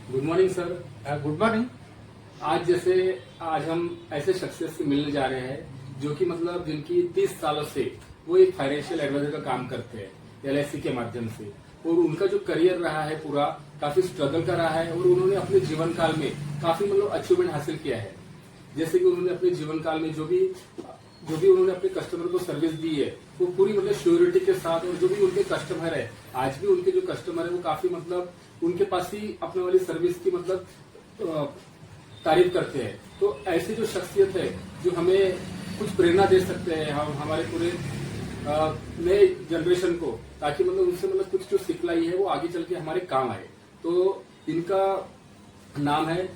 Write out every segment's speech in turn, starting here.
Good morning sir. Good morning. आज हम ऐसे शख्सियत से मिलने जा रहे हैं जो कि मतलब जिनकी 30 सालों से वो एक फाइनेंशियल एडवाइजर का काम करते हैं एलआईसी के माध्यम से, और उनका जो करियर रहा है पूरा काफी स्ट्रगल का रहा है, और उन्होंने अपने जीवन काल में काफी मतलब अचीवमेंट हासिल किया है। जैसे कि उन्होंने अपने जीवन काल में जो भी उन्होंने अपने कस्टमर को सर्विस दी है वो पूरी मतलब श्योरिटी के साथ, और जो भी उनके कस्टमर है आज भी उनके जो कस्टमर है वो काफी मतलब उनके पास ही अपने वाली सर्विस की मतलब तारीफ करते हैं। तो ऐसी जो शख्सियत है जो हमें कुछ प्रेरणा दे सकते हैं हम हमारे पूरे नए जनरेशन को, ताकि मतलब उनसे मतलब कुछ जो सिखलाई है वो आगे चल के हमारे काम आए। तो इनका नाम है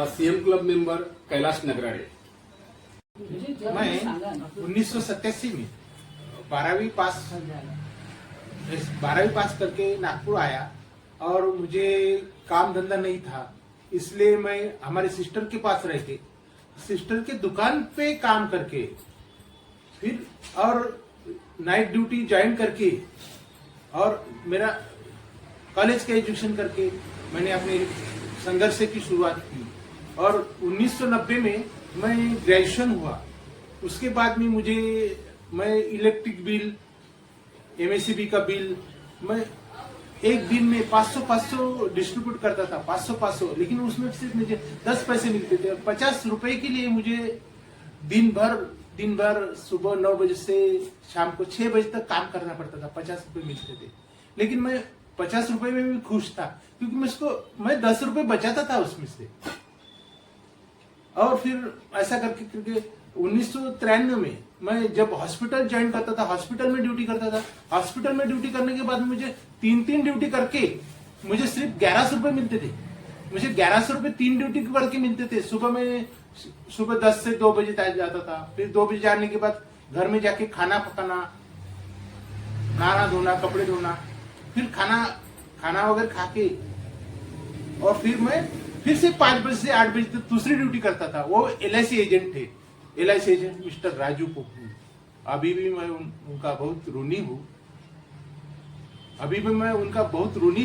CM club member Kailash Nagrale. मैं 1987 में 12वीं पास करके नागपुर आया, और मुझे काम धंधा नहीं था, इसलिए मैं हमारे सिस्टर के पास रह के सिस्टर के दुकान पे काम करके फिर और नाइट ड्यूटी ज्वाइन करके और मेरा कॉलेज का एजुकेशन करके मैंने अपने संघर्ष की शुरुआत की। और 1990 में मैं ग्रेजुएशन हुआ। उसके बाद में मैं इलेक्ट्रिक बिल, एमएससीबी का बिल मैं एक दिन में 500 डिस्ट्रीब्यूट करता था, 500, लेकिन उसमें सिर्फ मुझे 10 पैसे मिलते थे। 50 रुपए के लिए मुझे दिन भर सुबह 9 बजे से शाम को 6 बजे तक काम करना पड़ता था। 50 रुपए मिलते थे, लेकिन मैं 50 रुपए में भी खुश था, क्योंकि मैं 10 रुपए बचाता था उसमें से। और फिर ऐसा करके 1993 में मैं जब हॉस्पिटल ज्वाइन करता था, हॉस्पिटल में ड्यूटी करता था। हॉस्पिटल में ड्यूटी करने के बाद मुझे 3 ड्यूटी करके मुझे सिर्फ 1100 रुपए मिलते थे। मुझे 1100 रुपए 3 ड्यूटी करके मिलते थे। सुबह 10 से 2 बजे तक जाता था। फिर 2 बजे जाने के बाद घर में जाके खाना पकाना, नहाना धोना, कपड़े धोना, फिर खाना वगैरह खा के, और फिर से 5 बजे से 8 बजे तक दूसरी ड्यूटी करता था। वो एलआईसी एजेंट थे, एलआईसी एजेंट मिस्टर राजू पोपू। अभी भी मैं उनका बहुत ऋणी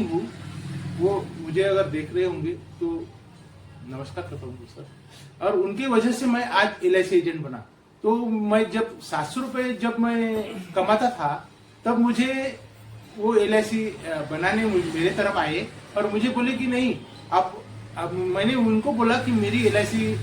हूँ। वो मुझे अगर देख रहे होंगे तो नमस्कार करता हूँ सर। और उनकी वजह से मैं आज एलआईसी एजेंट बना। तो मैं जब 700 रुपए जब मैं कमाता था, तब मुझे वो एलआईसी बनाने मेरे तरफ आए और मुझे बोले कि नहीं, अब मैंने उनको बोला कि मेरी एलआईसी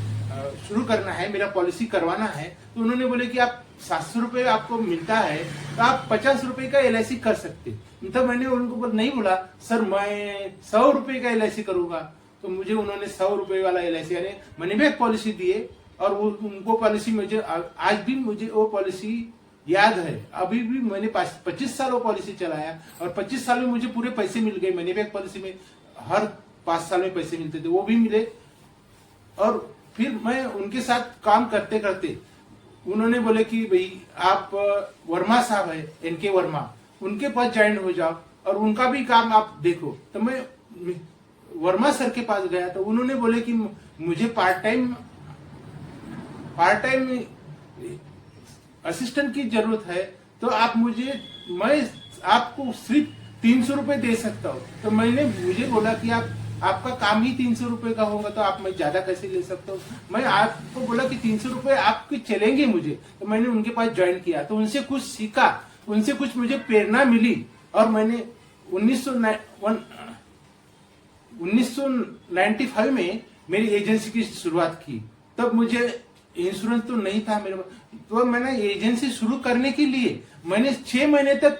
शुरू करना है, मेरा पॉलिसी करवाना है। तो उन्होंने बोले कि आप 700 रुपए आपको मिलता है तो आप 50 रुपए का एलआईसी कर सकते। तो मैंने उनको नहीं बोला सर मैं 100 रुपए का एलआईसी करूंगा। तो मुझे उन्होंने 100 रुपए वाला एलआईसी यानी मनी बैक पॉलिसी दिए, और उनको पॉलिसी मुझे आज भी मुझे वो पॉलिसी याद है। अभी भी मैंने 25 साल वो पॉलिसी चलाया, और 25 साल में मुझे पूरे पैसे मिल गए। मनी बैक पॉलिसी में हर 5 साल में पैसे मिलते थे, वो भी मिले। और फिर मैं उनके साथ काम करते करते उन्होंने बोले कि भाई आप वर्मा साहब है, एनके वर्मा, उनके पास ज्वाइन हो जाओ और उनका भी काम आप देखो। तो मैं वर्मा सर के पास गया, तो उन्होंने बोले कि मुझे पार्ट टाइम असिस्टेंट की जरूरत है, तो मैं आपको सिर्फ 300 रुपए दे सकता हूँ। तो मुझे बोला कि आपका काम ही 300 रुपए का होगा, तो मैं ज्यादा कैसे ले सकता हूँ। मैं आपको बोला कि 300 रुपए आपके चलेंगे मुझे। तो मैंने उनके पास ज्वाइन किया, तो उनसे कुछ सीखा, उनसे कुछ मुझे प्रेरणा मिली। और मैंने 1995 में मेरी एजेंसी की शुरुआत की। तब मुझे इंश्योरेंस तो नहीं था मेरे पास, तो मैंने एजेंसी शुरू करने के लिए मैंने 6 महीने तक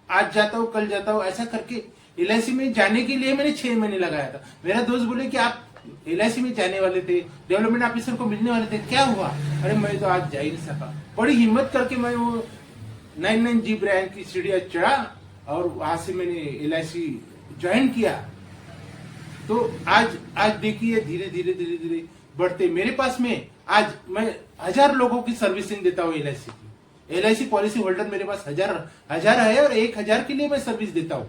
आज जाता हूँ कल जाता हूँ ऐसा करके एलआईसी में जाने के लिए मैंने 6 महीने लगाया था। मेरा दोस्त बोले कि आप एलआईसी में जाने वाले थे, डेवलपमेंट ऑफिसर को मिलने वाले थे, क्या हुआ? अरे मैं तो आज जा ही नहीं सका। बड़ी हिम्मत करके मैं वो 99G ब्रांड की सीढ़ियां चढ़ा, और वहां से मैंने एलआईसी ज्वाइन किया। तो आज देखिए धीरे धीरे बढ़ते मेरे पास में आज मैं 1000 लोगों की सर्विसिंग देता हूँ। एलआईसी पॉलिसी होल्डर मेरे पास 1000 है, और 1000 के लिए मैं सर्विस देता हूँ।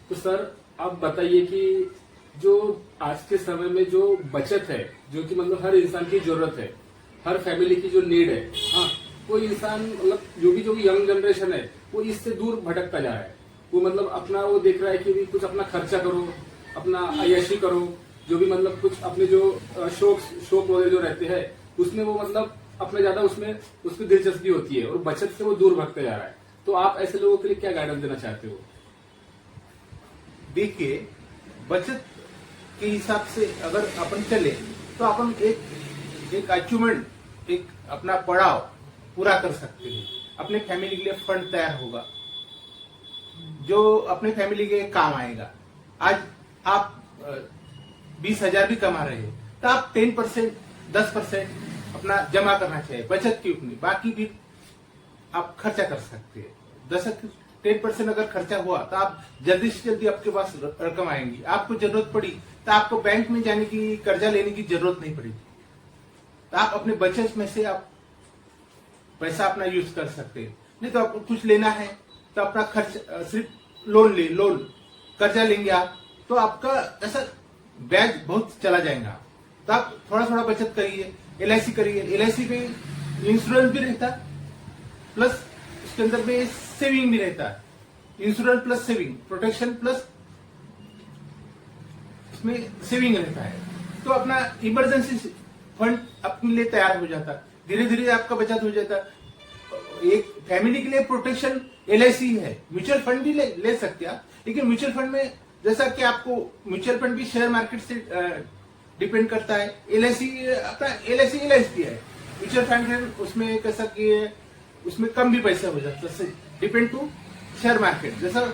तो सर आप बताइए कि जो आज के समय में जो बचत है, जो कि मतलब हर इंसान की जरूरत है, हर फैमिली की जो नीड है, हाँ, कोई इंसान मतलब जो भी यंग जनरेशन है वो इससे दूर भटकता जा रहा है। वो मतलब अपना वो देख रहा है कि भी कुछ अपना खर्चा करो, अपना अय्याशी करो, जो भी मतलब कुछ अपने जो शौक वगैरह जो रहते हैं उसमें वो मतलब अपना ज्यादा उसमें उसकी दिलचस्पी होती है और बचत से वो दूर भगते जा रहा है। तो आप ऐसे लोगों के लिए क्या गाइडेंस देना चाहते हो? देखिए, बचत के हिसाब से अगर अपन चले तो अपन एक अचीवमेंट, एक अपना पड़ाव पूरा कर सकते हैं। अपने फैमिली के लिए फंड तैयार होगा जो अपने फैमिली के काम आएगा। आज आप 20,000 भी कमा रहे हो तो आप 10%, 10% अपना जमा करना चाहिए बचत की उतनी, बाकी भी आप खर्चा कर सकते हैं। 10% अगर खर्चा हुआ तो आप जल्दी से जल्दी आपके पास रकम आएंगी। आपको जरूरत पड़ी तो आपको बैंक में जाने की, कर्जा लेने की जरूरत नहीं पड़ेगी। तो आप अपने बचत में से आप पैसा अपना यूज कर सकते हैं। नहीं तो आपको कुछ लेना है तो अपना खर्च सिर्फ लोन कर्जा लेंगे आप, तो आपका ऐसा ब्याज बहुत चला जाएगा। तो आप थोड़ा थोड़ा बचत करिए, LIC करिए। LIC में इंश्योरेंस भी रहता है, प्लस उसके अंदर में सेविंग भी रहता है। Insurance plus saving, protection plus इसमें सेविंग रहता है। तो अपना इमरजेंसी फंड अपने लिए तैयार हो जाता है, धीरे धीरे आपका बचत हो जाता है। एक फैमिली के लिए प्रोटेक्शन LIC है। म्यूचुअल फंड भी ले सकते हैं आप, लेकिन म्यूचुअल फंड में जैसा कि आपको म्यूचुअल फंड भी शेयर मार्केट से डिपेंड करता है। LIC अपना LIC है। म्यूचुअल फंड है, उसमें कैसा कि उसमें कम भी पैसा हो जाता है, डिपेंड टू शेयर मार्केट। जैसा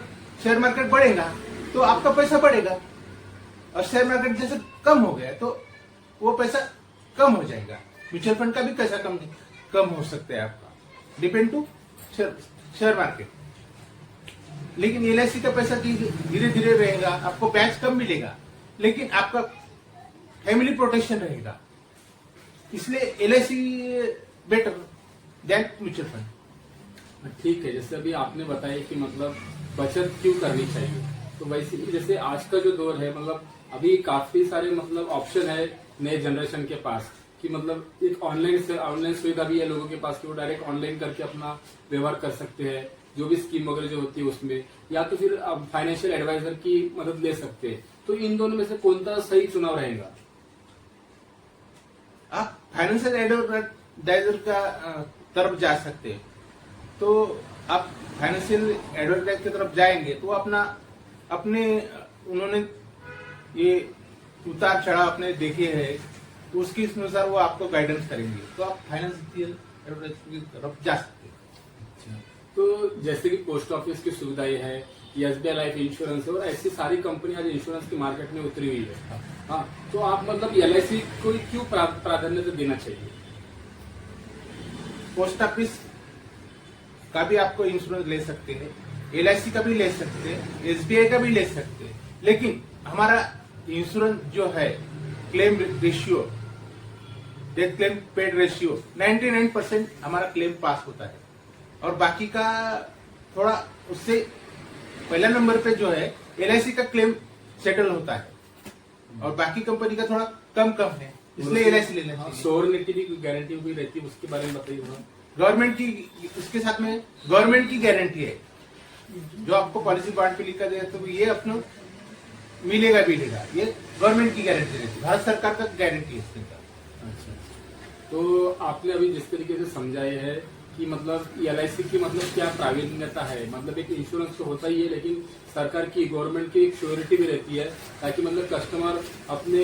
शेयर मार्केट बढ़ेगा तो आपका पैसा बढ़ेगा, और शेयर मार्केट जैसे कम हो गया तो वो पैसा कम हो जाएगा। म्यूचुअल फंड का भी पैसा कम हो सकता है आपका, डिपेंड टू शेयर मार्केट। लेकिन LIC का पैसा धीरे धीरे रहेगा, आपको ब्याज कम मिलेगा, लेकिन आपका फैमिली प्रोटेक्शन रहेगा। इसलिए LIC better than mutual fund. ठीक है, जैसे अभी आपने बताया कि मतलब बचत क्यों करनी चाहिए, तो वैसे ही जैसे आज का जो दौर है, मतलब अभी काफी सारे मतलब ऑप्शन है नए जनरेशन के पास कि मतलब एक ऑनलाइन सुविधा भी है लोगों के पास कि वो डायरेक्ट ऑनलाइन करके अपना व्यवहार कर सकते हैं, जो भी स्कीम वगैरह जो होती है उसमें, या तो फिर फाइनेंशियल एडवाइजर की मदद ले सकते हैं। तो इन दोनों में से कौन सा सही चुनाव रहेगा? आप फाइनेंशियल एडवाइजर का तरफ जा सकते हैं। तो आप फाइनेंशियल एडवाइजर की तरफ जाएंगे तो अपने उन्होंने ये उतार चढ़ाव अपने देखे हैं, तो उसके अनुसार वो आपको गाइडेंस करेंगे। तो आप फाइनेंशियल एडवाइजर की तरफ जा सकते हैं। तो जैसे कि पोस्ट ऑफिस की सुविधाएं है, SBI लाइफ इंश्योरेंस है, और ऐसी सारी कंपनी आज इंश्योरेंस की मार्केट में उतरी हुई है। हाँ, तो आप मतलब LIC को क्यों प्राधान्य देना चाहिए? पोस्ट ऑफिस का भी आपको इंश्योरेंस ले सकते हैं, LIC का भी ले सकते हैं, SBI का भी ले सकते हैं, लेकिन हमारा इंश्योरेंस जो है claim ratio, death claim paid ratio 99% हमारा क्लेम पास होता है, और बाकी का थोड़ा उससे पहला नंबर पे जो है LIC का क्लेम सेटल होता है, और बाकी कंपनी का थोड़ा कम है, इसलिए LIC ले लेते हैं। सोवरेनिटी की गारंटी भी रहती है, उसके बारे में बताइए। गवर्नमेंट की, उसके साथ में गवर्नमेंट की गारंटी है, जो आपको पॉलिसी बॉन्ड पे लिखा जाए तो ये अपना मिलेगा, ये गवर्नमेंट की गारंटी रहती है, भारत सरकार का गारंटी है इसके अंदर। अच्छा, तो आपने अभी जिस तरीके से समझाया है कि मतलब LIC की मतलब क्या प्रावीण्यता है, मतलब एक इंश्योरेंस तो होता ही है, लेकिन सरकार की, गवर्नमेंट की एक श्योरिटी भी रहती है, ताकि मतलब कस्टमर अपने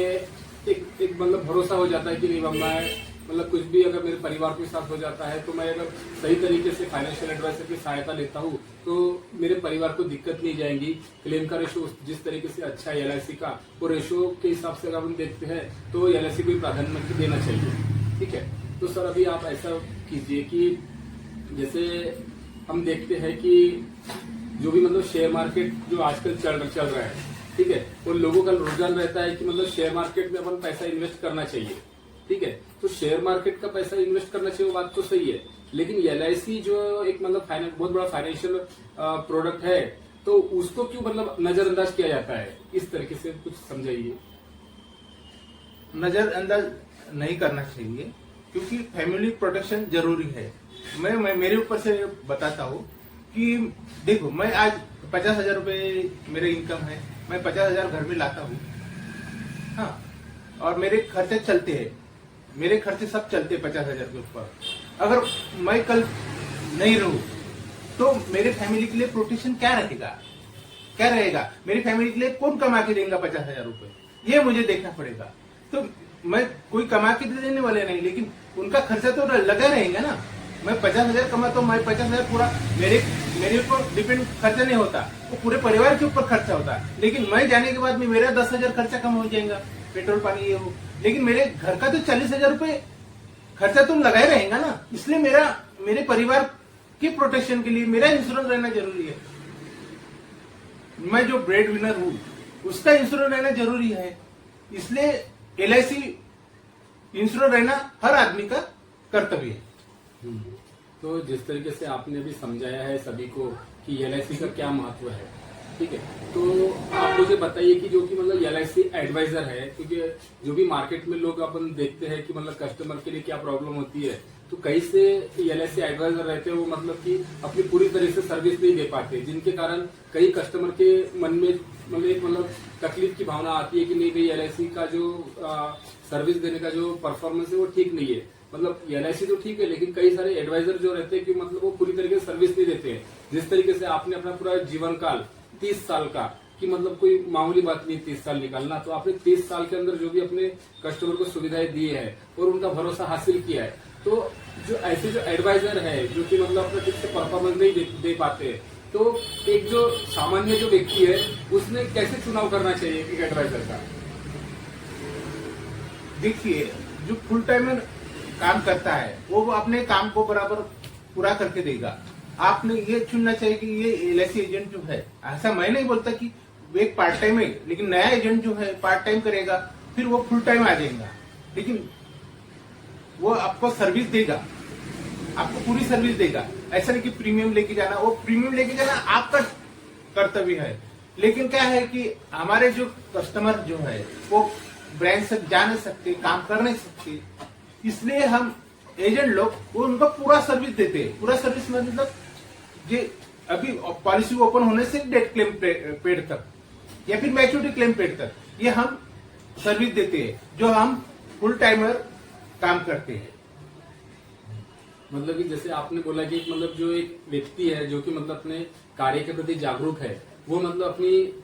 एक मतलब भरोसा हो जाता है कि नहीं मैं मतलब कुछ भी अगर मेरे परिवार के साथ हो जाता है तो मैं अगर सही तरीके से फाइनेंशियल एडवाइजर की सहायता लेता हूँ तो मेरे परिवार को दिक्कत नहीं जाएगी। क्लेम का रेशो जिस तरीके से अच्छा है LIC का, वो रेशो के हिसाब से अगर हम देखते हैं तो LIC को प्राधान्य देना चाहिए। ठीक है, तो सर अभी आप ऐसा कीजिए कि जैसे हम देखते हैं कि जो भी मतलब शेयर मार्केट जो आजकल चल रहा है, ठीक है, वो लोगों का रुझान रहता है कि मतलब शेयर मार्केट में अपन पैसा इन्वेस्ट करना चाहिए। ठीक है, तो शेयर मार्केट का पैसा इन्वेस्ट करना चाहिए, वो बात तो सही है, लेकिन LIC जो एक मतलब बहुत बड़ा फाइनेंशियल प्रोडक्ट है, तो उसको क्यों मतलब नजरअंदाज किया जाता है? इस तरीके से कुछ समझाइए। नजरअंदाज नहीं करना चाहिए, क्योंकि फैमिली प्रोटेक्शन जरूरी है। मैं मेरे ऊपर से बताता हूँ कि देखो, मैं आज 50,000 रुपए मेरे इनकम है, मैं 50,000 घर में लाता हूँ। हाँ, और मेरे खर्चे चलते हैं, मेरे खर्चे सब चलते हैं 50,000 के ऊपर। अगर मैं कल नहीं रहूं तो मेरे फैमिली के लिए प्रोटेक्शन क्या रहेगा, क्या रहेगा? मेरी फैमिली के लिए कौन कमा के देगा 50,000 रुपए? ये मुझे देखना पड़ेगा। तो मैं कोई कमा के दे देने वाले नहीं, लेकिन उनका खर्चा तो लगा रहेगा ना। मैं 50,000 कमाता हूँ, मैं 50,000 पूरा मेरे ऊपर डिपेंड खर्चा नहीं होता, वो पूरे परिवार के ऊपर खर्चा होता है। लेकिन मैं जाने के बाद में मेरा 10,000 खर्चा कम हो जाएगा, पेट्रोल पानी ये हो, लेकिन मेरे घर का तो 40,000 रुपए खर्चा तो लगा ही रहेगा ना। इसलिए मेरे परिवार के प्रोटेक्शन के लिए मेरा इंश्योरेंस रहना जरूरी है। मैं जो ब्रेड विनर हूँ उसका इंश्योरेंस रहना जरूरी है। इसलिए LIC इंश्योरेंस रहना हर आदमी का कर्तव्य है। तो जिस तरीके से आपने अभी समझाया है सभी को कि LIC का क्या महत्व है, ठीक है, तो आप मुझे बताइए कि जो कि मतलब LIC एडवाइजर है, क्योंकि जो भी मार्केट में लोग अपन देखते हैं कि मतलब कस्टमर के लिए क्या प्रॉब्लम होती है, तो कई से LIC एडवाइजर रहते हैं वो मतलब कि अपनी पूरी तरह से सर्विस नहीं दे पाते, जिनके कारण कई कस्टमर के मन में मतलब तकलीफ की भावना आती है कि नहीं भाई LIC का जो सर्विस देने का जो परफॉर्मेंस है वो ठीक नहीं है। मतलब LIC तो ठीक है, लेकिन कई सारे एडवाइजर जो रहते हैं कि मतलब वो पूरी तरीके से सर्विस नहीं देते हैं। जिस तरीके से आपने अपना पूरा जीवन काल 30 साल का, कि मतलब कोई मामूली बात नहीं 30 साल निकालना, तो आपने 30 साल के अंदर जो भी अपने कस्टमर को सुविधाएं दी है और उनका भरोसा हासिल किया है, तो जो ऐसे जो एडवाइजर है जो कि मतलब अपना ठीक से परफॉर्मेंस नहीं दे पाते, तो एक जो सामान्य जो व्यक्ति है उसने कैसे चुनाव करना चाहिए एक एडवाइजर का? देखिए, जो फुल टाइमर काम करता है वो अपने काम को बराबर पूरा करके देगा। आपने ये चुनना चाहिए कि ये LIC एजेंट जो है, ऐसा मैं नहीं बोलता कि एक पार्ट टाइम है, लेकिन नया एजेंट जो है पार्ट टाइम करेगा फिर वो फुल टाइम आ जाएगा, लेकिन वो आपको सर्विस देगा, आपको पूरी सर्विस देगा। ऐसा नहीं कि प्रीमियम लेके जाना, वो प्रीमियम लेके जाना आपका कर्तव्य है। लेकिन क्या है कि हमारे जो कस्टमर जो है वो ब्रांच से जा नहीं सकते, काम कर नहीं सकते, इसलिए हम एजेंट लोग वो उनको पूरा सर्विस देते हैं। पूरा सर्विस मतलब ये अभी पॉलिसी ओपन होने से डेट क्लेम पेड तक या फिर मैच्योरिटी क्लेम पेड तक, ये हम सर्विस देते हैं जो हम फुल टाइमर काम करते हैं। मतलब कि जैसे आपने बोला कि मतलब जो एक व्यक्ति है जो कि मतलब अपने कार्य के प्रति जागरूक है, वो मतलब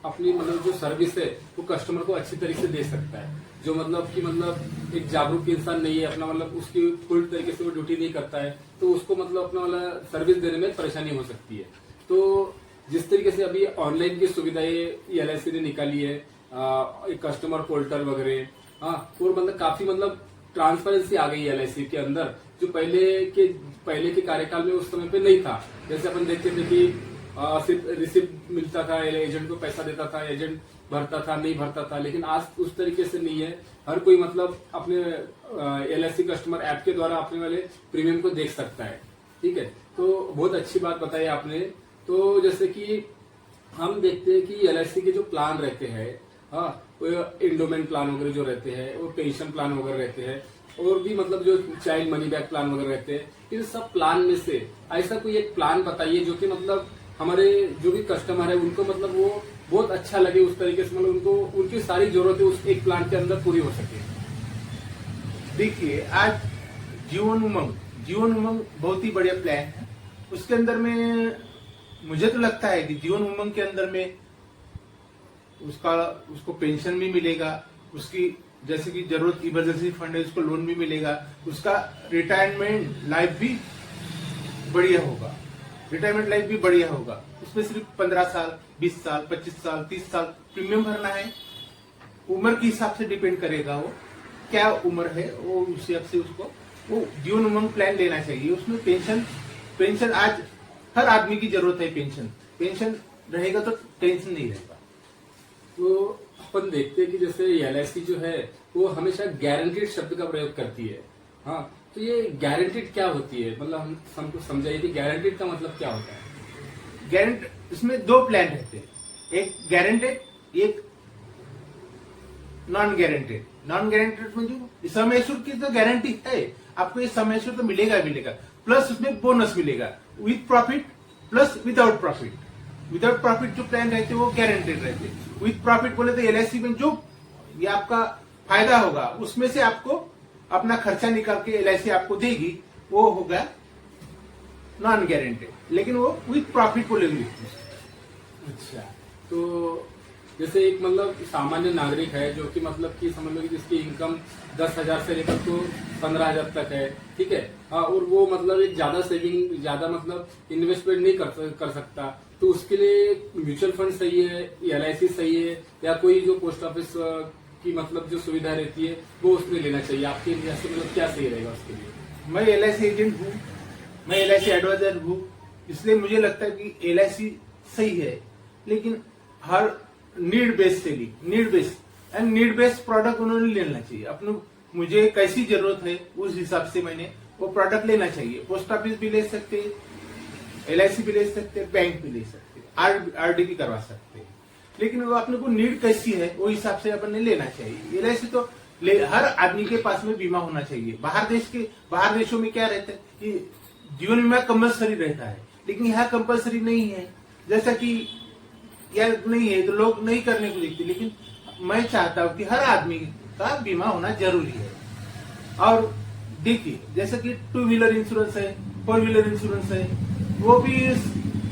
अपनी मतलब जो सर्विस है वो कस्टमर को अच्छी तरीके से दे सकता है। जो मतलब कि मतलब एक जागरूक इंसान नहीं है, अपना मतलब उसकी फुल तरीके से वो ड्यूटी नहीं करता है, तो उसको मतलब अपना वाला सर्विस देने में परेशानी हो सकती है। तो जिस तरीके से अभी ऑनलाइन की सुविधाएं LIC ने निकाली है, एक कस्टमर पोर्टल वगैरह, हाँ, और मतलब काफी मतलब ट्रांसपेरेंसी आ गई है LIC के अंदर, जो पहले के कार्यकाल में उस समय पे नहीं था। जैसे अपन देखते थे कि सिर्फ रिसिप्ट मिलता था, एजेंट को पैसा देता था, एजेंट भरता था, नहीं भरता था, लेकिन आज उस तरीके से नहीं है। हर कोई मतलब अपने LIC कस्टमर ऐप के द्वारा अपने वाले प्रीमियम को देख सकता है, ठीक है। तो बहुत अच्छी बात बताई आपने। तो जैसे कि हम देखते हैं कि LIC के जो प्लान रहते हैं, हाँ, इंडोमेंट प्लान वगैरह जो रहते हैं, और पेंशन प्लान वगैरह रहते हैं, और भी मतलब जो चाइल्ड मनी बैक प्लान वगैरह रहते हैं, इन सब प्लान में से ऐसा कोई एक प्लान बताइए जो कि मतलब हमारे जो भी कस्टमर है उनको मतलब वो बहुत अच्छा लगे, उस तरीके से मतलब उनको उनकी सारी जरूरतें उस एक प्लान के अंदर पूरी हो सके। देखिए, आज जीवन उमंग बहुत ही बढ़िया प्लान है। उसके अंदर में मुझे तो लगता है कि जीवन उमंग के अंदर में उसको पेंशन भी मिलेगा, उसकी जैसे कि जरूरत इमरजेंसी फंड है उसको लोन भी मिलेगा, उसका रिटायरमेंट लाइफ भी बढ़िया होगा। उसमें सिर्फ 15 साल, 20 साल, 25 साल, 30 साल प्रीमियम भरना है। उम्र के हिसाब से डिपेंड करेगा वो क्या उम्र है, वो उस हिसाब से उसको वो जीवन उमंग प्लान लेना चाहिए। उसमें पेंशन आज हर आदमी की जरूरत है। पेंशन रहेगा तो टेंशन नहीं रहेगा। तो अपन देखते हैं कि जैसे LIC जो है वो हमेशा गारंटीड शब्द का प्रयोग करती है, हाँ, तो ये गारंटीड क्या होती है? मतलब हम हमको समझाइए कि गारंटीड का मतलब क्या होता है? गारंटी इसमें दो प्लान रहते हैं, एक गारंटेड, एक नॉन गारंटेड में जो समय शुल्क की तो गारंटी है, आपको ये समय शुल्क तो मिलेगा, प्लस उसमें बोनस मिलेगा, with profit plus without profit. Without profit जो प्लान रहते हैं वो गारंटेड रहते हैं। विथ प्रॉफिट बोले तो एलआईसी में जो ये आपका फायदा होगा उसमें से आपको अपना खर्चा निकाल के एलआईसी आपको देगी, वो होगा नॉन गारंटेड, लेकिन वो विथ प्रॉफिट बोलेंगे। अच्छा, तो जैसे एक मतलब सामान्य नागरिक है जो कि मतलब कि समझ लो कि जिसकी इनकम 10,000 से लेकर तो 15,000 तक है, ठीक है, हाँ, और वो मतलब एक ज्यादा सेविंग, ज्यादा मतलब इन्वेस्टमेंट नहीं कर सकता, तो उसके लिए म्यूचुअल फंड सही है, एलआईसी सही है, या कोई जो पोस्ट ऑफिस की मतलब जो सुविधा रहती है वो उसमें लेना चाहिए? आपके लिए मतलब क्या सही रहेगा उसके लिए? मैं एलआईसी एजेंट हूँ, मैं एलआईसी एडवाइजर हूँ, इसलिए मुझे लगता है कि एलआईसी सही है, लेकिन हर need based selling, need based and need based product उन्होंने लेना चाहिए। अपने मुझे कैसी जरूरत है उस हिसाब से मैंने वो प्रोडक्ट लेना चाहिए। पोस्ट ऑफिस भी ले सकते, एलआईसी भी ले सकते, बैंक भी ले सकते, आरडी भी करवा सकते, लेकिन वो अपने को नीड कैसी है वो हिसाब से अपन ने लेना चाहिए। एलआईसी तो हर आदमी के पास में बीमा होना चाहिए। बाहर देशों में क्या रहता है कि जीवन बीमा कंपल्सरी रहता है, लेकिन यहाँ कंपल्सरी नहीं है। जैसा कि यार नहीं है तो लोग नहीं करने को देखते, लेकिन मैं चाहता हूँ कि हर आदमी का बीमा होना जरूरी है। और देखिए जैसे कि 2 व्हीलर इंश्योरेंस है, 4 व्हीलर इंश्योरेंस है, वो भी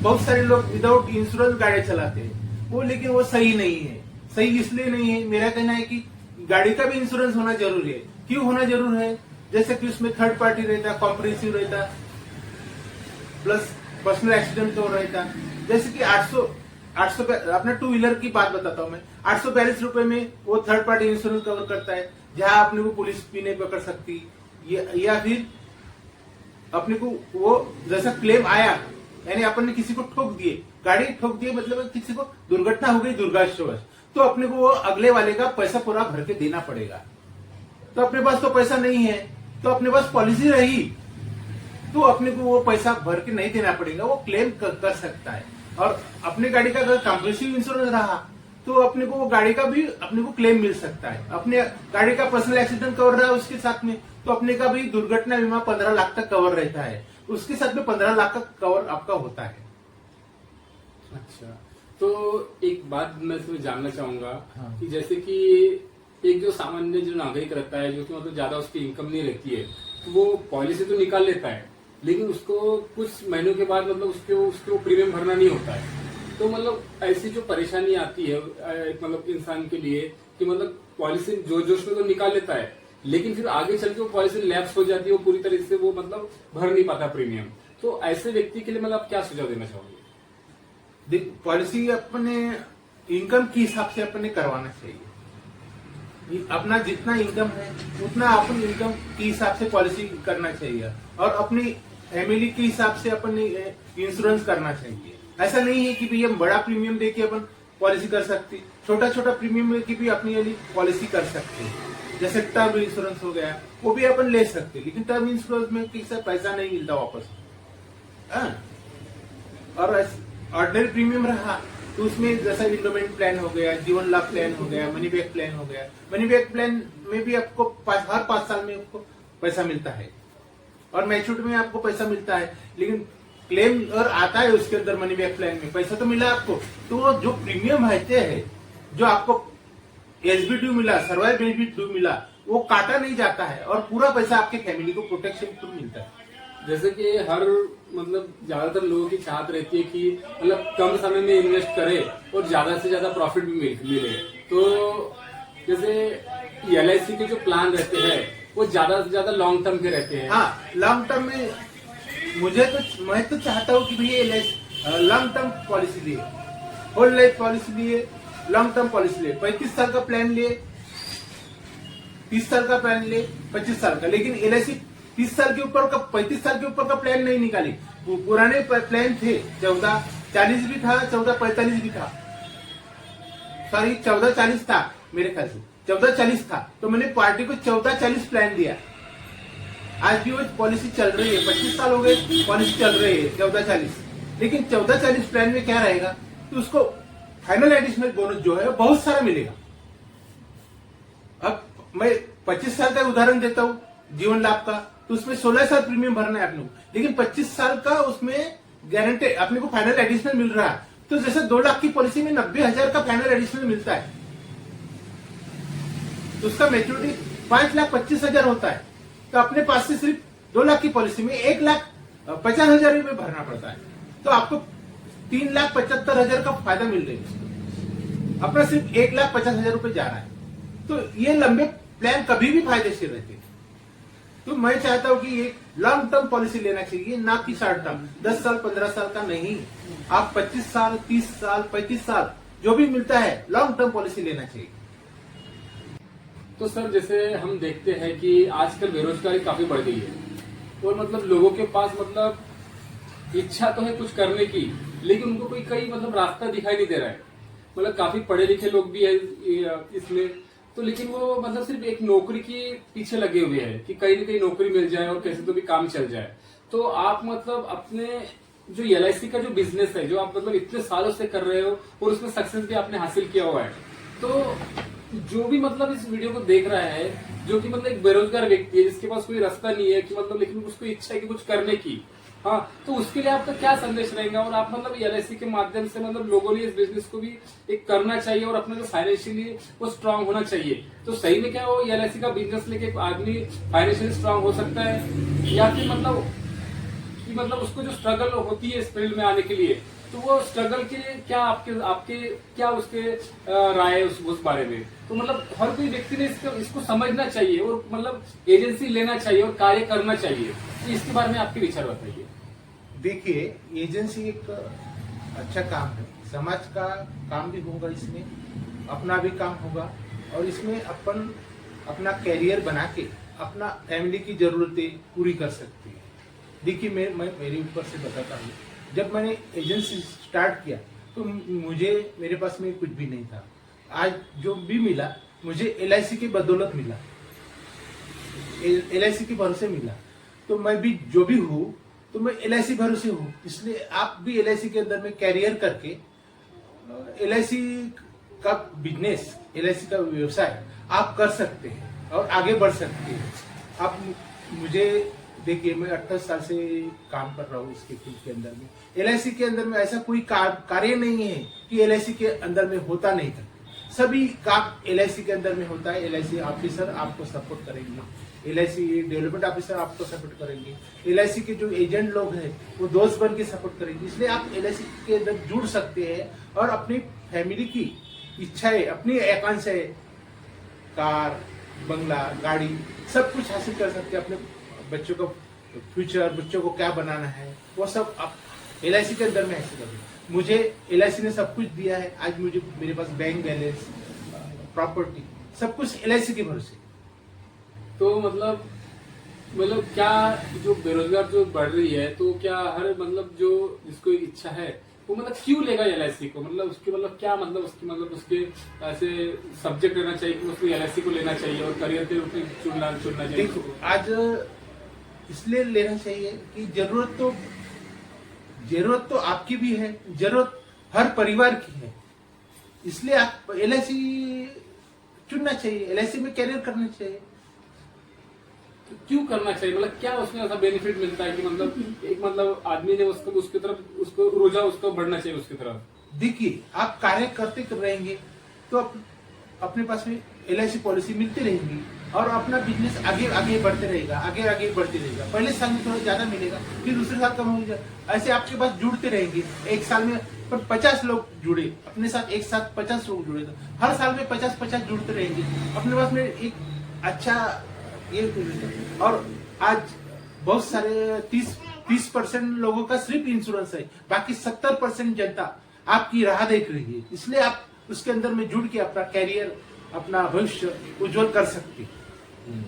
बहुत सारे लोग विदाउट इंश्योरेंस गाड़ी चलाते हैं, वो लेकिन वो सही नहीं है। सही इसलिए नहीं है, मेरा कहना है कि गाड़ी का भी इंश्योरेंस होना जरूरी है। क्यों होना जरूरी है? जैसे कि उसमें थर्ड पार्टी रहता, कॉम्प्रिहेंसिव रहता, प्लस पर्सनल एक्सीडेंट तो रहता। जैसे कि 800 अपना 2 व्हीलर की बात बताता हूँ मैं, 842 रुपए में वो थर्ड पार्टी इंश्योरेंस कवर करता है, जहां अपने को पुलिस भी नहीं पकड़ सकती, या फिर अपने को वो जैसा क्लेम आया, यानी अपन ने किसी को ठोक दिए, गाड़ी ठोक दिए, मतलब किसी को दुर्घटना हो गई दुर्गावश, तो अपने को वो अगले वाले का पैसा पूरा भर के देना पड़ेगा। तो अपने पास तो पैसा नहीं है, तो अपने पास पॉलिसी रही तो अपने को वो पैसा भर के नहीं देना पड़ेगा, वो क्लेम कर सकता है। और अपने गाड़ी का अगर कॉम्प्रिहेंसिव इंश्योरेंस रहा तो अपने को वो गाड़ी का भी अपने को क्लेम मिल सकता है। अपने गाड़ी का पर्सनल एक्सीडेंट कवर रहा है उसके साथ में, तो अपने का भी दुर्घटना बीमा 15 लाख तक कवर रहता है, उसके साथ में 15 लाख का कवर आपका होता है। अच्छा, तो एक बात मैं तुम्हें जानना चाहूंगा, हाँ। कि जैसे कि एक जो सामान्य जो नागरिक रहता है, जो कि मतलब ज्यादा उसकी इनकम नहीं रहती है, तो वो पॉलिसी तो निकाल लेता है, लेकिन उसको कुछ महीनों के बाद मतलब उसको प्रीमियम भरना नहीं होता है। तो मतलब ऐसी जो परेशानी आती है एक मतलब इंसान के लिए, कि मतलब पॉलिसी जोश में तो निकाल लेता है, लेकिन फिर आगे चल के वो पॉलिसी लैप्स हो जाती है, वो पूरी तरह से वो मतलब भर नहीं पाता प्रीमियम। तो ऐसे व्यक्ति के लिए मतलब आप क्या सुझाव देना चाहोगे? देख, पॉलिसी अपने इनकम के हिसाब से अपने करवाना चाहिए। अपना जितना इनकम है उतना अपन इनकम के हिसाब से पॉलिसी करना चाहिए, और अपनी फैमिली के हिसाब से अपन इंश्योरेंस करना चाहिए। ऐसा नहीं है कि भैया बड़ा प्रीमियम देके अपन पॉलिसी कर सकती, छोटा छोटा प्रीमियम लेके भी अपनी वाली पॉलिसी कर सकते हैं। जैसे टर्म इंश्योरेंस हो गया, वो भी अपन ले सकते, लेकिन टर्म इंश्योरेंस में किसी पैसा नहीं मिलता वापस। और ऑर्डिनरी प्रीमियम रहा तो उसमें जैसा इंडोमेंट प्लान हो गया, जीवन लाभ प्लान हो गया, मनी बैक प्लान हो गया। मनी बैक प्लान में भी आपको हर 5 साल में आपको पैसा मिलता है, और मैच्योरिटी में आपको पैसा मिलता है, लेकिन क्लेम और आता है उसके अंदर मनी बैक प्लान में पैसा तो मिला आपको, तो वो जो प्रीमियम रहते हैं, जो आपको एसबी ड्यू मिला, सर्वाइवल बेनिफिट ड्यू मिला, वो काटा नहीं जाता है, और पूरा पैसा आपके फैमिली को प्रोटेक्शन थ्रू मिलता है। जैसे कि हर मतलब ज्यादातर लोगों की चाहत रहती है कि मतलब कम समय में इन्वेस्ट करे और ज्यादा से ज्यादा प्रॉफिट भी मिले। तो जैसे एलआईसी के जो प्लान रहते हैं वो ज्यादा से ज्यादा लॉन्ग टर्म के रहते हैं। हाँ, लॉन्ग टर्म में मैं तो चाहता हूँ कि भैया लॉन्ग टर्म पॉलिसी लिए, होल लाइफ पॉलिसी लिए, लॉन्ग टर्म पॉलिसी लिए, 35 साल का प्लान लिए, 30 साल का प्लान लिए, 25 साल का, लेकिन एलआईसी 30 साल के ऊपर का, 35 साल के ऊपर का प्लान नहीं निकाली। पुराने प्लान थे, 1440 भी था, 1445 भी था, सॉरी 1440 था मेरे ख्याल से, 1440 था, तो मैंने पार्टी को 1440 प्लान दिया। आज भी वो पॉलिसी चल रही है, 25 साल हो गए पॉलिसी चल रही है 1440, लेकिन 1440 प्लान में क्या रहेगा तो उसको फाइनल एडिशनल बोनस जो है बहुत सारा मिलेगा। अब मैं 25 साल का उदाहरण देता हूँ जीवन लाभ का, तो उसमें 16 साल प्रीमियम भरना है अपने को, लेकिन 25 साल का उसमें गारंटी अपने को फाइनल एडिशनल मिल रहा है, तो जैसे 2 लाख की पॉलिसी में 90,000 का फाइनल एडिशनल मिलता है, तो उसका मेच्योरिटी 5,25,000 होता है। तो अपने पास से सिर्फ 2 लाख की पॉलिसी में 1,50,000 रुपये भरना पड़ता है, तो आपको 3,75,000 का फायदा मिल रहा है। अपना सिर्फ 1,50,000 रुपये जा रहा है। तो ये लंबे प्लान कभी भी फायदेशीर रहते हैं। तो मैं चाहता हूं कि एक लॉन्ग टर्म पॉलिसी लेना चाहिए, ना कि शॉर्ट टर्म 10 साल 15 साल का नहीं। आप 25 साल 30 साल 35 साल जो भी मिलता है लॉन्ग टर्म पॉलिसी लेना चाहिए। तो सर जैसे हम देखते हैं कि आजकल बेरोजगारी काफी बढ़ गई है और मतलब लोगों के पास मतलब इच्छा तो है कुछ करने की, लेकिन उनको कोई कई मतलब रास्ता दिखाई नहीं दे रहा है। मतलब काफी पढ़े लिखे लोग भी है इसमें, तो लेकिन वो मतलब सिर्फ एक नौकरी के पीछे लगे हुए हैं कि कहीं ना कहीं नौकरी मिल जाए और कैसे तो भी काम चल जाए। तो आप मतलब अपने जो LIC का जो बिजनेस है, जो आप मतलब इतने सालों से कर रहे हो और उसमें सक्सेस भी आपने हासिल किया हुआ है, तो जो भी मतलब इस वीडियो को देख रहा है, जो कि मतलब एक बेरोजगार व्यक्ति है जिसके पास कोई रास्ता नहीं है कि मतलब, लेकिन उसको इच्छा है कि कुछ करने की, हाँ, तो उसके लिए आपका क्या संदेश रहेगा? और आप मतलब LIC के माध्यम से मतलब लोगों ने इस बिजनेस को भी एक करना चाहिए और अपने जो फाइनेंशियली वो स्ट्रांग होना चाहिए। तो सही में क्या वो LIC का बिजनेस लेके आदमी फाइनेंशियली स्ट्रांग हो सकता है, या फिर मतलब उसको जो स्ट्रगल होती है इस फील्ड में आने के लिए, तो वो स्ट्रगल के क्या आपके क्या उसके राय है उस बारे में? तो मतलब हर कोई व्यक्ति ने इसको समझना चाहिए और मतलब एजेंसी लेना चाहिए और कार्य करना चाहिए। तो इसके बारे में आपके विचार बताइए। देखिए, एजेंसी एक अच्छा काम है, समाज का काम भी होगा, इसमें अपना भी काम होगा और इसमें अपन अपना कैरियर बना के अपना फैमिली की जरूरतें पूरी कर सकते हैं। देखिए, मैं मेरे ऊपर से बताता हूँ। जब मैंने एजेंसी स्टार्ट किया तो मेरे पास में कुछ भी नहीं था। आज जो भी मिला मुझे LIC की बदौलत मिला, LIC के भरोसे मिला। तो मैं भी जो भी हूँ तो मैं LIC भरोसे हूँ। इसलिए आप भी LIC के अंदर में कैरियर करके LIC का बिजनेस, LIC का व्यवसाय आप कर सकते हैं और आगे बढ़ सकते हैं। आप मुझे देखिए, मैं 28 साल से काम कर रहा हूँ इसके फील्ड के अंदर में। LIC के अंदर में ऐसा कोई कार्य नहीं है कि LIC के अंदर में होता नहीं था। सभी काम LIC के अंदर में होता है। LIC ऑफिसर आपको सपोर्ट करेंगे, LIC डेवलपमेंट ऑफिसर आपको सपोर्ट करेंगे, LIC के जो एजेंट लोग हैं वो दोस्त बन के सपोर्ट करेंगे। इसलिए आप LIC के अंदर जुड़ सकते हैं और अपनी फैमिली की इच्छाएं, अपनी आकांक्षाएं, कार, बंगला, गाड़ी, सब कुछ हासिल कर सकते हैं। अपने बच्चों का फ्यूचर, बच्चों को क्या बनाना है, वो सब आप LIC के अंदर में ऐसे करें। मुझे LIC ने सब कुछ दिया है। आज मेरे पास बैंक बैलेंस, प्रॉपर्टी, सब कुछ LIC के भरोसे। तो मतलब क्या जो बेरोजगार जो बढ़ रही है, तो क्या हर मतलब जो जिसको इच्छा है वो मतलब क्यों लेगा LIC को? मतलब उसके मतलब क्या मतलब उसके ऐसे सब्जेक्ट रहना चाहिए कि उसको LIC को लेना चाहिए और करियर के रूप में चुनना चाहिए? देखो, आज इसलिए लेना चाहिए कि जरूरत तो आपकी भी है, जरूरत हर परिवार की है। इसलिए आप LIC चुनना चाहिए, LIC में कैरियर करना चाहिए। तो क्यों करना चाहिए? मतलब क्या उसमें ऐसा बेनिफिट मिलता है कि मतलब एक मतलब आदमी ने उसकी तरफ उसको रोजा उसको बढ़ना चाहिए उसकी तरफ? देखिए, आप कार्य करते रहेंगे तो अपने पास में LIC पॉलिसी मिलती रहेगी और अपना बिजनेस आगे बढ़ते रहेगा, आगे बढ़ते रहेगा। पहले साल में थोड़ा ज्यादा मिलेगा, फिर दूसरे साल कम हो जाएगा। ऐसे आपके पास जुड़ते रहेंगे। एक साल में पर 50 लोग जुड़े अपने साथ, एक साथ 50 लोग जुड़े, तो हर साल में 50 जुड़ते रहेंगे अपने पास में एक अच्छा ये। और आज बहुत सारे 30% लोगों का सिर्फ इंश्योरेंस है, बाकी 70% जनता आपकी राह देख रही है। इसलिए आप उसके अंदर में जुड़ के अपना कैरियर, अपना भविष्य उज्जवल कर सकते हैं।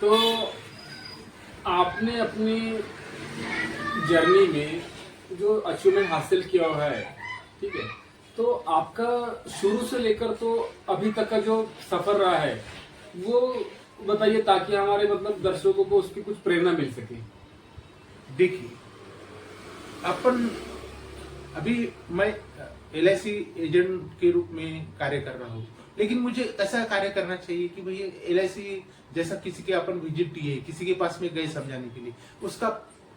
तो आपने अपनी जर्नी में जो अचीवमेंट हासिल किया हुआ है, ठीक है, तो आपका शुरू से लेकर तो अभी तक का जो सफर रहा है वो बताइए, ताकि हमारे मतलब दर्शकों को उसकी कुछ प्रेरणा मिल सके। देखिए, अभी मैं LIC एजेंट के रूप में कार्य कर रहा हूँ, लेकिन मुझे ऐसा कार्य करना चाहिए कि भैया LIC जैसा किसी के अपन विजिट दिए, किसी के पास में गए समझाने के लिए, उसका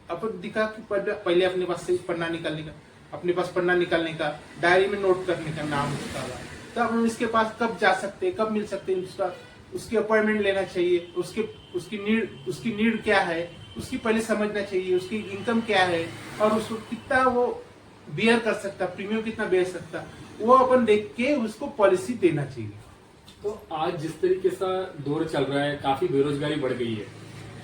अपन दिखा कि पहले अपने पास से पन्ना निकालने का, अपने पास पन्ना निकालने का, डायरी में नोट करने का नाम उसका हुआ, तब हम इसके पास कब जा सकते हैं, कब मिल सकते हैं, उसकी अपॉइंटमेंट लेना चाहिए, उसकी नीड क्या है, उसकी पहले समझना चाहिए, उसकी इनकम क्या है और उसको कितना वो बियर कर सकता, प्रीमियम कितना बेच सकता, वो अपन देख के उसको पॉलिसी देना चाहिए। तो आज जिस तरीके से दौर चल रहा है, काफी बेरोजगारी बढ़ गई है,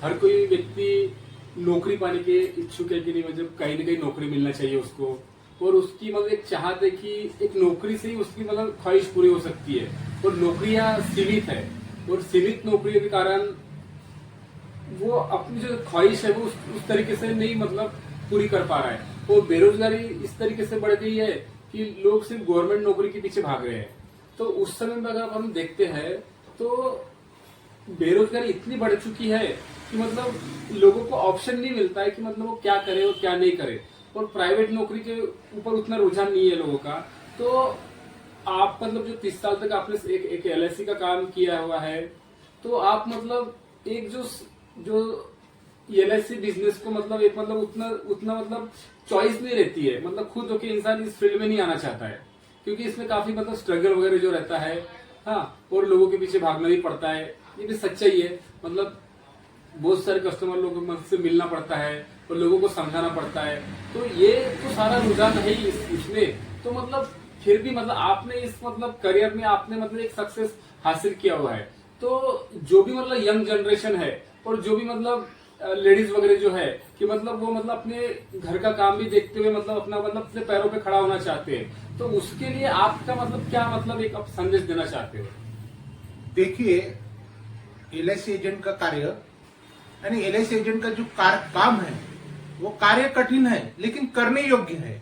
हर कोई व्यक्ति नौकरी पाने के इच्छुक है कि नहीं, मतलब कहीं ना कहीं नौकरी मिलना चाहिए उसको, और उसकी मतलब एक चाहत है कि एक नौकरी से ही उसकी मतलब ख्वाहिश पूरी हो सकती है, और नौकरियां सीमित है, और सीमित नौकरियों के कारण वो अपनी जो ख्वाहिश है वो उस तरीके से नहीं मतलब पूरी कर पा रहा है, और बेरोजगारी इस तरीके से बढ़ गई है कि लोग सिर्फ गवर्नमेंट नौकरी के पीछे भाग रहे हैं। तो उस समय में अगर हम देखते हैं तो बेरोजगारी इतनी बढ़ चुकी है कि मतलब लोगों को ऑप्शन नहीं मिलता है कि मतलब वो क्या करे और क्या नहीं करे, और प्राइवेट नौकरी के ऊपर उतना रुझान नहीं है लोगों का। तो आप मतलब जो 30 साल तक आपने एक LIC का काम किया हुआ है, तो आप मतलब एक जो LIC बिजनेस को मतलब एक मतलब उतना मतलब चॉइस नहीं रहती है, मतलब खुद होके इंसान इस फील्ड में नहीं आना चाहता है, क्योंकि इसमें काफी मतलब स्ट्रगल वगैरह जो रहता है, हाँ, और लोगों के पीछे भागना भी पड़ता है, ये भी सच्चाई है। मतलब बहुत सारे कस्टमर लोगों से मिलना पड़ता है और लोगों को समझाना पड़ता है, तो ये तो सारा रुझान है ही इसमें। तो मतलब फिर भी मतलब आपने इस मतलब करियर में आपने मतलब एक सक्सेस हासिल किया हुआ है, तो जो भी मतलब यंग जनरेशन है और जो भी मतलब लेडीज वगैरह जो है कि मतलब वो मतलब अपने घर का काम भी देखते हुए मतलब अपना मतलब अपने पैरों पे खड़ा होना चाहते हैं, तो उसके लिए आपका मतलब क्या मतलब एक आप संदेश देना चाहते हो? देखिए, LIC एजेंट का कार्य यानी LIC एजेंट का जो काम है वो कार्य कठिन है लेकिन करने योग्य है।